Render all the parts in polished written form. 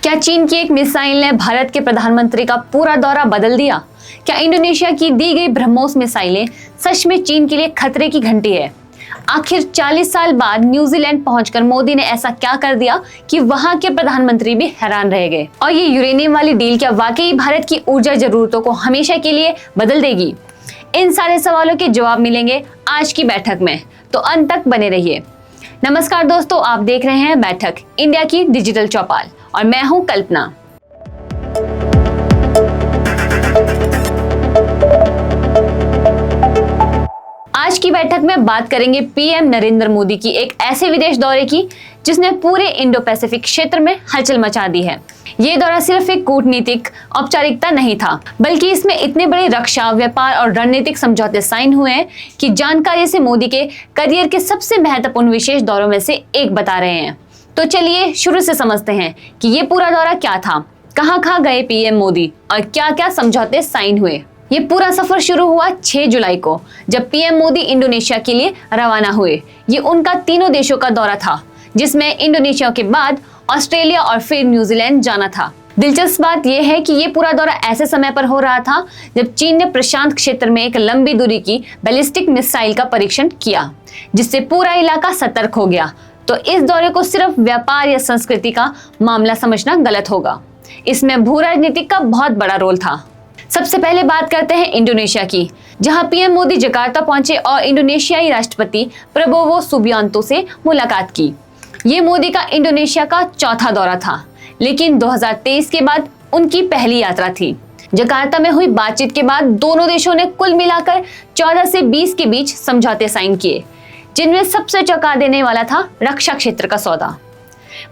क्या चीन की एक मिसाइल ने भारत के प्रधानमंत्री का पूरा दौरा बदल दिया? क्या इंडोनेशिया की दी गई ब्रह्मोस मिसाइलें सच में चीन के लिए खतरे की घंटी है? आखिर 40 साल बाद न्यूजीलैंड पहुंचकर मोदी ने ऐसा क्या कर दिया कि वहां के प्रधानमंत्री भी हैरान रह गए? और ये यूरेनियम वाली डील क्या वाकई भारत की ऊर्जा जरूरतों को हमेशा के लिए बदल देगी? इन सारे सवालों के जवाब मिलेंगे आज की बैठक में, तो अंत तक बने रहिए। नमस्कार दोस्तों, आप देख रहे हैं बैठक, इंडिया की डिजिटल चौपाल, और मैं हूं कल्पना। आज की बैठक में बात करेंगे पीएम नरेंद्र मोदी की एक ऐसे विदेश दौरे की जिसने पूरे इंडो पैसिफिक क्षेत्र में हलचल मचा दी है। ये दौरा सिर्फ एक कूटनीतिक औपचारिकता नहीं था, बल्कि इसमें इतने बड़े रक्षा, व्यापार और रणनीतिक समझौते साइन हुए हैं कि जानकारी से मोदी के करियर के सबसे महत्वपूर्ण विशेष दौरों में से एक बता रहे हैं। तो चलिए शुरू से समझते हैं कि ये पूरा दौरा क्या था, कहाँ गए पीएम मोदी और क्या क्या समझौते साइन हुए। ये पूरा सफर शुरू हुआ 6 जुलाई को, जब पीएम मोदी इंडोनेशिया के लिए रवाना हुए। ये उनका तीनों देशों का दौरा था, जिसमें इंडोनेशिया के बाद ऑस्ट्रेलिया और फिर न्यूजीलैंड जाना था। दिलचस्प बात यह है कि ये पूरा दौरा ऐसे समय पर हो रहा था जब चीन ने प्रशांत क्षेत्र में एक लंबी दूरी की बैलिस्टिक मिसाइल का परीक्षण किया, जिससे पूरा इलाका सतर्क हो गया। तो इस दौरे को सिर्फ व्यापार या संस्कृति का मामला समझना गलत होगा। इसमें भू राजनीति का बहुत बड़ा रोल था। सबसे पहले बात करते हैं इंडोनेशिया की, जहां पीएम मोदी जकार्ता पहुंचे और इंडोनेशियाई राष्ट्रपति प्रबोवो सुबियांतो से मुलाकात की। ये मोदी का इंडोनेशिया का चौथा दौरा था, लेकिन 2023 के बाद उनकी पहली यात्रा थी। जकार्ता में हुई बातचीत के बाद दोनों देशों ने कुल मिलाकर 14 से 20 के बीच समझौते साइन किए, जिनमें सबसे चौंका देने वाला था रक्षा क्षेत्र का सौदा।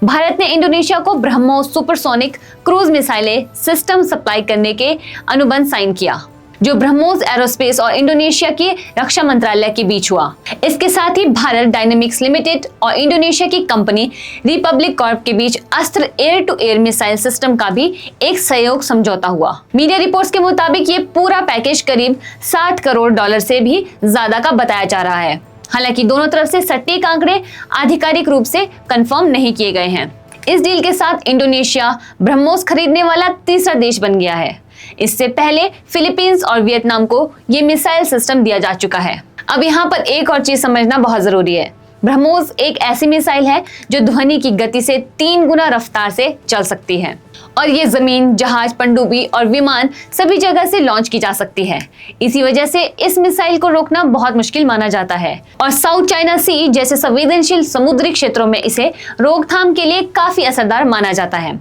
भारत ने इंडोनेशिया को ब्रह्मोस सुपरसोनिक क्रूज मिसाइलें सिस्टम सप्लाई करने के अनुबंध साइन किया, जो ब्रह्मोस एरोस्पेस और इंडोनेशिया के रक्षा मंत्रालय के बीच हुआ। इसके साथ ही भारत डायनेमिक्स लिमिटेड और इंडोनेशिया की कंपनी रिपब्लिक कॉर्प के बीच Astra air to air missile system का भी एक सहयोग समझौता हुआ। मीडिया रिपोर्ट्स के मुताबिक ये पूरा पैकेज करीब $60 करोड़ से भी ज्यादा का बताया जा रहा है। हालांकि दोनों तरफ से सटीक आंकड़े आधिकारिक रूप से कंफर्म नहीं किए गए हैं। इस डील के साथ इंडोनेशिया ब्रह्मोस खरीदने वाला तीसरा देश बन गया है। इससे पहले फिलीपींस और वियतनाम को ये मिसाइल सिस्टम दिया जा चुका है। अब यहाँ पर एक और चीज समझना बहुत जरूरी है। ब्रह्मोस एक ऐसी मिसाइल है जो ध्वनि की गति से 3 गुना रफ्तार से चल सकती है, और ये जमीन, जहाज, पनडुब्बी और विमान सभी जगह से लॉन्च की जा सकती है। इसी वजह से इस मिसाइल को रोकना बहुत मुश्किल माना जाता है, और साउथ चाइना सी जैसे संवेदनशील समुद्री क्षेत्रों में इसे रोकथाम के लिए काफी असरदार माना जाता है।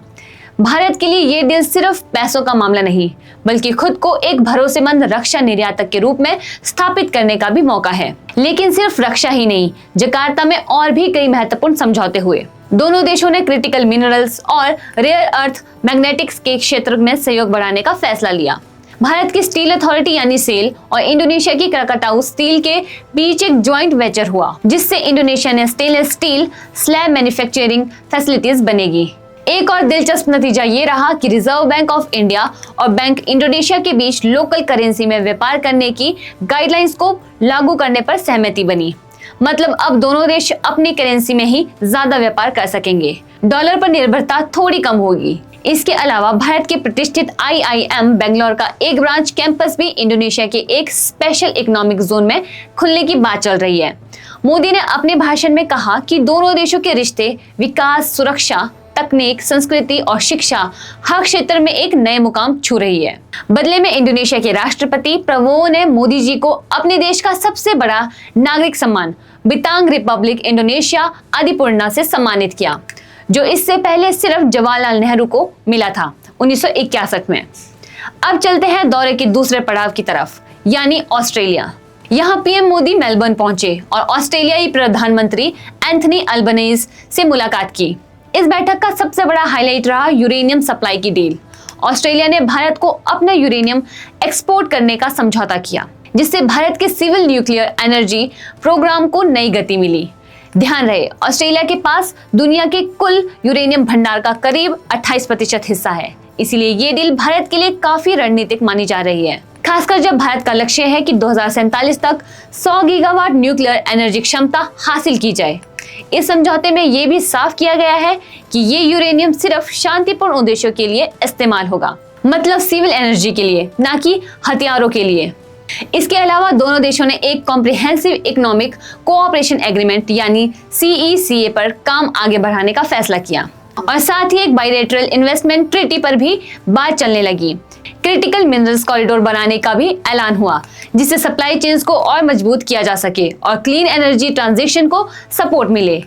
भारत के लिए ये डील सिर्फ पैसों का मामला नहीं, बल्कि खुद को एक भरोसेमंद रक्षा निर्यातक के रूप में स्थापित करने का भी मौका है। लेकिन सिर्फ रक्षा ही नहीं, जकार्ता में और भी कई महत्वपूर्ण समझौते हुए। दोनों देशों ने क्रिटिकल मिनरल्स और रेयर अर्थ मैग्नेटिक्स के क्षेत्र में सहयोग बढ़ाने का फैसला लिया। भारत की स्टील अथॉरिटी यानी सेल और इंडोनेशिया की क्राकाटाउ स्टील के बीच एक ज्वाइंट वेंचर हुआ, जिससे इंडोनेशिया ने stainless steel slab manufacturing facilities बनेगी। एक और दिलचस्प नतीजा ये रहा कि रिजर्व बैंक ऑफ इंडिया और बैंक इंडोनेशिया के बीच लोकल करेंसी में व्यापार करने की गाइडलाइंस को लागू करने पर सहमति बनी। मतलब अब दोनों देश अपनी करेंसी में ही ज्यादा व्यापार कर सकेंगे। डॉलर पर निर्भरता थोड़ी कम होगी। इसके अलावा भारत के प्रतिष्ठित IIM बेंगलोर का एक ब्रांच कैंपस भी इंडोनेशिया के एक स्पेशल इकोनॉमिक जोन में खुलने की बात चल रही है। मोदी ने अपने भाषण में कहा कि दोनों देशों के रिश्ते विकास, सुरक्षा, तकनीक, संस्कृति और शिक्षा हर क्षेत्र में एक नए मुकाम छू रही है। बदले में इंडोनेशिया के राष्ट्रपति प्रबोवो ने मोदी जी को अपने देश का सबसे बड़ा नागरिक सम्मान बितांग रिपब्लिक इंडोनेशिया आदिपुरना से सम्मानित किया, जो इससे पहले सिर्फ जवाहरलाल नेहरू को मिला था 1961 में। अब चलते हैं दौरे के दूसरे पड़ाव की तरफ, यानी ऑस्ट्रेलिया। यहाँ पीएम मोदी मेलबर्न पहुंचे और ऑस्ट्रेलियाई प्रधानमंत्री एंथनी अल्बनीज से मुलाकात की। इस बैठक का सबसे बड़ा हाईलाइट रहा यूरेनियम सप्लाई की डील। ऑस्ट्रेलिया ने भारत को अपना यूरेनियम एक्सपोर्ट करने का समझौता किया, जिससे भारत के सिविल न्यूक्लियर एनर्जी प्रोग्राम को नई गति मिली। ध्यान रहे, ऑस्ट्रेलिया के पास दुनिया के कुल यूरेनियम भंडार का करीब 28% हिस्सा है। इसीलिए ये डील भारत के लिए काफी रणनीतिक मानी जा रही है, खासकर जब भारत का लक्ष्य है कि 2047 तक 100 गीगावाट न्यूक्लियर एनर्जी क्षमता हासिल की जाए। इस समझौते में ये भी साफ किया गया है कि ये यूरेनियम सिर्फ शांतिपूर्ण उद्देश्यों के लिए इस्तेमाल होगा, मतलब सिविल एनर्जी के लिए, ना कि हथियारों के लिए। इसके अलावा दोनों देशों ने एक कॉम्प्रिहेंसिव इकोनॉमिक कोऑपरेशन एग्रीमेंट यानी CECA पर काम आगे बढ़ाने का फैसला किया और साथ ही एक बायलैटरल इन्वेस्टमेंट ट्रीटी पर भी बात चलने लगी। क्रिटिकल मिनरल्स कॉरिडोर बनाने का भी ऐलान हुआ, जिससे सप्लाई चेन्स को और मजबूत किया जा सके और क्लीन एनर्जी ट्रांजिशन को सपोर्ट मिले।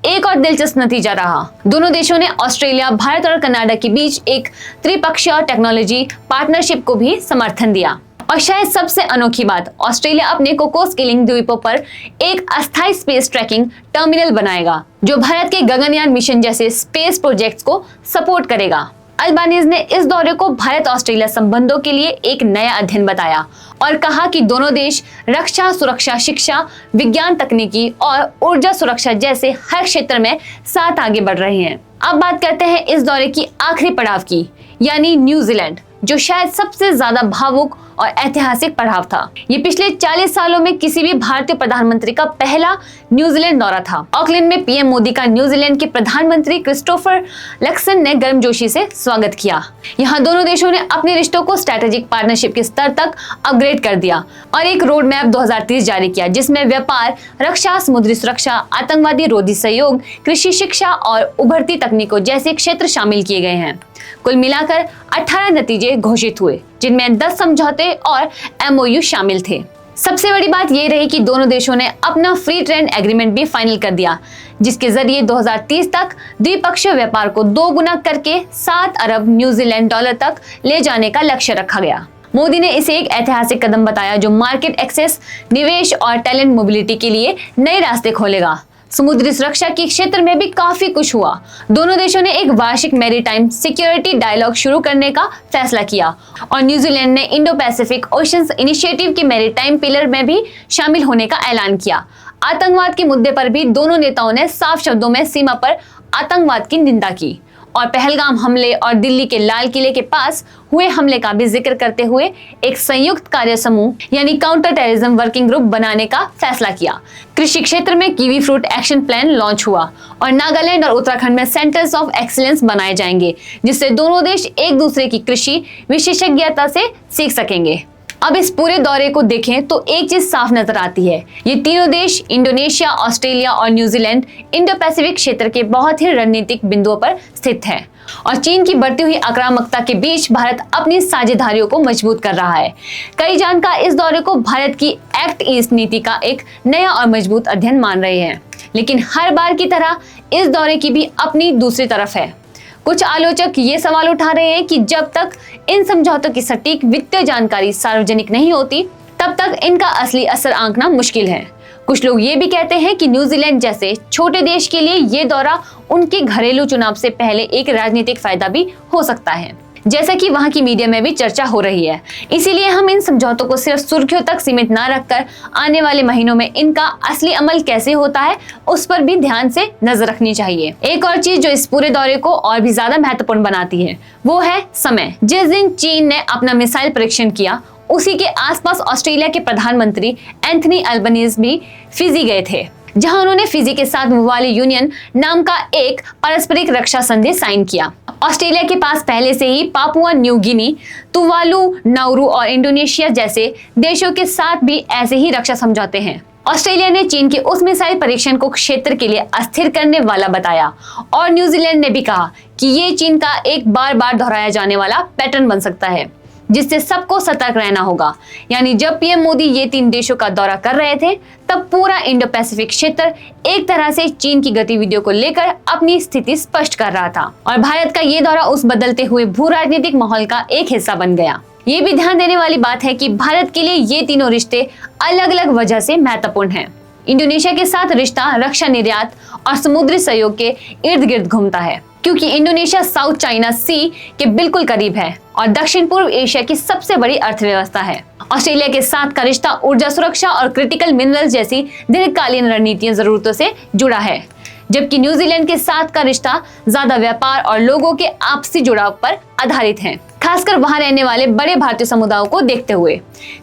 एक और दिलचस्प नतीजा रहा, दोनों देशों ने ऑस्ट्रेलिया, भारत और कनाडा के बीच एक त्रिपक्षीय टेक्नोलॉजी पार्टनरशिप को भी समर्थन दिया। और शायद सबसे अनोखी बात, ऑस्ट्रेलिया अपने कोकोस्किलिंग द्वीपों पर एक अस्थायी स्पेस ट्रैकिंग टर्मिनल बनाएगा, जो भारत के गगनयान मिशन जैसे स्पेस प्रोजेक्ट्स को सपोर्ट करेगा। अल्बानीज ने इस दौरे को भारत ऑस्ट्रेलिया संबंधों के लिए एक नया अध्ययन बताया और कहा कि दोनों देश रक्षा, सुरक्षा, शिक्षा, विज्ञान, तकनीकी और ऊर्जा सुरक्षा जैसे हर क्षेत्र में साथ आगे बढ़ रहे हैं। अब बात करते हैं इस दौरे की आखिरी पड़ाव की, यानी न्यूजीलैंड, जो शायद सबसे ज्यादा भावुक और ऐतिहासिक पड़ाव था। ये पिछले 40 सालों में किसी भी भारतीय प्रधानमंत्री का पहला न्यूजीलैंड दौरा था। ऑकलैंड में पीएम मोदी का न्यूजीलैंड के प्रधानमंत्री क्रिस्टोफर लक्सन ने गर्मजोशी से स्वागत किया। यहाँ दोनों देशों ने अपने रिश्तों को स्ट्रेटेजिक पार्टनरशिप के स्तर तक अपग्रेड कर दिया और एक रोड मैप 2030 जारी किया, जिसमें व्यापार, रक्षा, समुद्री सुरक्षा, आतंकवादी रोधी सहयोग, कृषि, शिक्षा और उभरती तकनीकों जैसे क्षेत्र शामिल किए गए हैं। कुल मिलाकर 18 नतीजे घोषित हुए, जिनमें 10 समझौते और MOU शामिल थे। सबसे बड़ी बात यह रही कि दोनों देशों ने अपना फ्री ट्रेड एग्रीमेंट भी फाइनल कर दिया, जिसके जरिए 2030 तक द्विपक्षीय व्यापार को 2 गुना करके 7 अरब न्यूजीलैंड डॉलर तक ले जाने का लक्ष्य रखा गया। मोदी ने इसे एक ऐतिहासिक कदम बताया, जो मार्केट एक्सेस, निवेश और टैलेंट मोबिलिटी के लिए नए रास्ते खोलेगा। समुद्री सुरक्षा के क्षेत्र में भी काफी कुछ हुआ। दोनों देशों ने एक वार्षिक मैरीटाइम सिक्योरिटी डायलॉग शुरू करने का फैसला किया और न्यूजीलैंड ने इंडो पैसिफिक ओशंस इनिशिएटिव के मैरीटाइम पिलर में भी शामिल होने का ऐलान किया। आतंकवाद के मुद्दे पर भी दोनों नेताओं ने साफ शब्दों में सीमा पर आतंकवाद की निंदा की और पहलगाम हमले और दिल्ली के लाल किले के पास हुए हमले का भी जिक्र करते हुए एक संयुक्त कार्य समूह यानी काउंटर टेररिज्म वर्किंग ग्रुप बनाने का फैसला किया। कृषि क्षेत्र में kiwi fruit action plan launch हुआ और नागालैंड और उत्तराखंड में सेंटर्स ऑफ एक्सीलेंस बनाए जाएंगे, जिससे दोनों देश एक दूसरे की कृषि विशेषज्ञता से सीख सकेंगे। अब इस पूरे दौरे को देखें तो एक चीज साफ नजर आती है, ये तीनों देश इंडोनेशिया, ऑस्ट्रेलिया और न्यूजीलैंड इंडो पैसिफिक क्षेत्र के बहुत ही रणनीतिक बिंदुओं पर स्थित है और चीन की बढ़ती हुई आक्रामकता के बीच भारत अपनी साझेदारियों को मजबूत कर रहा है। कई जानकार इस दौरे को भारत की एक्ट ईस्ट नीति का एक नया और मजबूत अध्ययन मान रहे हैं, लेकिन हर बार की तरह इस दौरे की भी अपनी दूसरी तरफ है। कुछ आलोचक ये सवाल उठा रहे हैं कि जब तक इन समझौतों की सटीक वित्तीय जानकारी सार्वजनिक नहीं होती, तब तक इनका असली असर आंकना मुश्किल है। कुछ लोग ये भी कहते हैं कि न्यूजीलैंड जैसे छोटे देश के लिए ये दौरा उनके घरेलू चुनाव से पहले एक राजनीतिक फायदा भी हो सकता है, जैसा कि वहां की मीडिया में भी चर्चा हो रही है। इसीलिए हम इन समझौतों को सिर्फ सुर्खियों तक सीमित ना रखकर आने वाले महीनों में इनका असली अमल कैसे होता है उस पर भी ध्यान से नजर रखनी चाहिए। एक और चीज जो इस पूरे दौरे को और भी ज्यादा महत्वपूर्ण बनाती है वो है समय। जिस दिन चीन ने अपना मिसाइल परीक्षण किया, उसी के आसपास ऑस्ट्रेलिया के प्रधानमंत्री एंथनी अल्बनीज भी फिजी गए थे, जहां उन्होंने फिजी के साथ मुवाली यूनियन नाम का एक पारस्परिक रक्षा संधि साइन किया। ऑस्ट्रेलिया के पास पहले से ही Papua New Guinea, Tuvalu, Nauru और इंडोनेशिया जैसे देशों के साथ भी ऐसे ही रक्षा समझौते हैं। ऑस्ट्रेलिया ने चीन के उस मिसाइल परीक्षण को क्षेत्र के लिए अस्थिर करने वाला बताया और न्यूजीलैंड ने भी कहा कि ये चीन का एक बार बार दोहराया जाने वाला पैटर्न बन सकता है, जिससे सबको सतर्क रहना होगा। यानी जब पीएम मोदी ये 3 देशों का दौरा कर रहे थे, तब पूरा इंडो पैसिफिक क्षेत्र एक तरह से चीन की गतिविधियों को लेकर अपनी स्थिति स्पष्ट कर रहा था और भारत का ये दौरा उस बदलते हुए भू राजनीतिक माहौल का एक हिस्सा बन गया। ये भी ध्यान देने वाली बात है कि भारत के लिए ये तीनों रिश्ते अलग अलग वजह से महत्वपूर्ण हैं। इंडोनेशिया के साथ रिश्ता रक्षा, निर्यात और समुद्री सहयोग के इर्द गिर्द घूमता है, क्योंकि इंडोनेशिया साउथ चाइना सी के बिल्कुल करीब है और दक्षिण पूर्व एशिया की सबसे बड़ी अर्थव्यवस्था है। ऑस्ट्रेलिया के साथ का रिश्ता ऊर्जा सुरक्षा और क्रिटिकल मिनरल्स जैसी दीर्घकालीन रणनीतिक जरूरतों से जुड़ा है, जबकि न्यूजीलैंड के साथ का रिश्ता ज्यादा व्यापार और लोगों के आपसी जुड़ाव पर आधारित है। खासकर वहां रहने वाले बड़े भारतीय समुदायों को देखते हुए।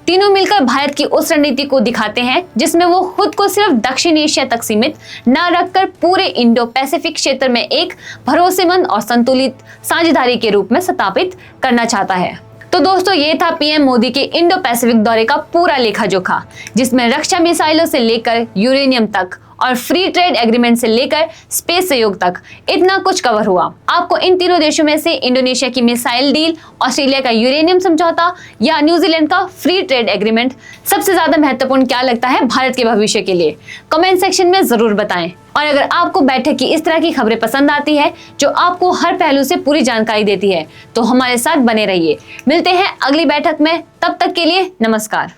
तीनों मिलकर भारत की उस रणनीति को दिखाते हैं जिसमें वो खुद को सिर्फ दक्षिण एशिया तक सीमित न रखकर पूरे इंडो पैसिफिक क्षेत्र में एक भरोसेमंद और संतुलित साझेदारी के रूप में स्थापित करना चाहता है। तो दोस्तों, ये था पीएम मोदी के इंडो पैसिफिक दौरे का पूरा लेखा जोखा, जिसमें रक्षा मिसाइलों से लेकर यूरेनियम तक और फ्री ट्रेड एग्रीमेंट से लेकर स्पेस सहयोग तक इतना कुछ कवर हुआ। आपको इन तीनों देशों में से इंडोनेशिया की मिसाइल डील, ऑस्ट्रेलिया का यूरेनियम समझौता या न्यूजीलैंड का फ्री ट्रेड एग्रीमेंट सबसे ज्यादा महत्वपूर्ण क्या लगता है भारत के भविष्य के लिए? कमेंट सेक्शन में जरूर बताएं। और अगर आपको बैठक की इस तरह की खबरें पसंद आती है जो आपको हर पहलू से पूरी जानकारी देती है, तो हमारे साथ बने रहिए। मिलते हैं अगली बैठक में, तब तक के लिए नमस्कार।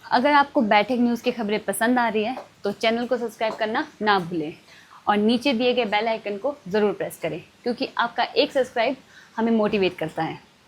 अगर आपको बैठक न्यूज़ की खबरें पसंद आ रही है तो चैनल को सब्सक्राइब करना ना भूलें और नीचे दिए गए बेल आइकन को ज़रूर प्रेस करें, क्योंकि आपका एक सब्सक्राइब हमें मोटिवेट करता है।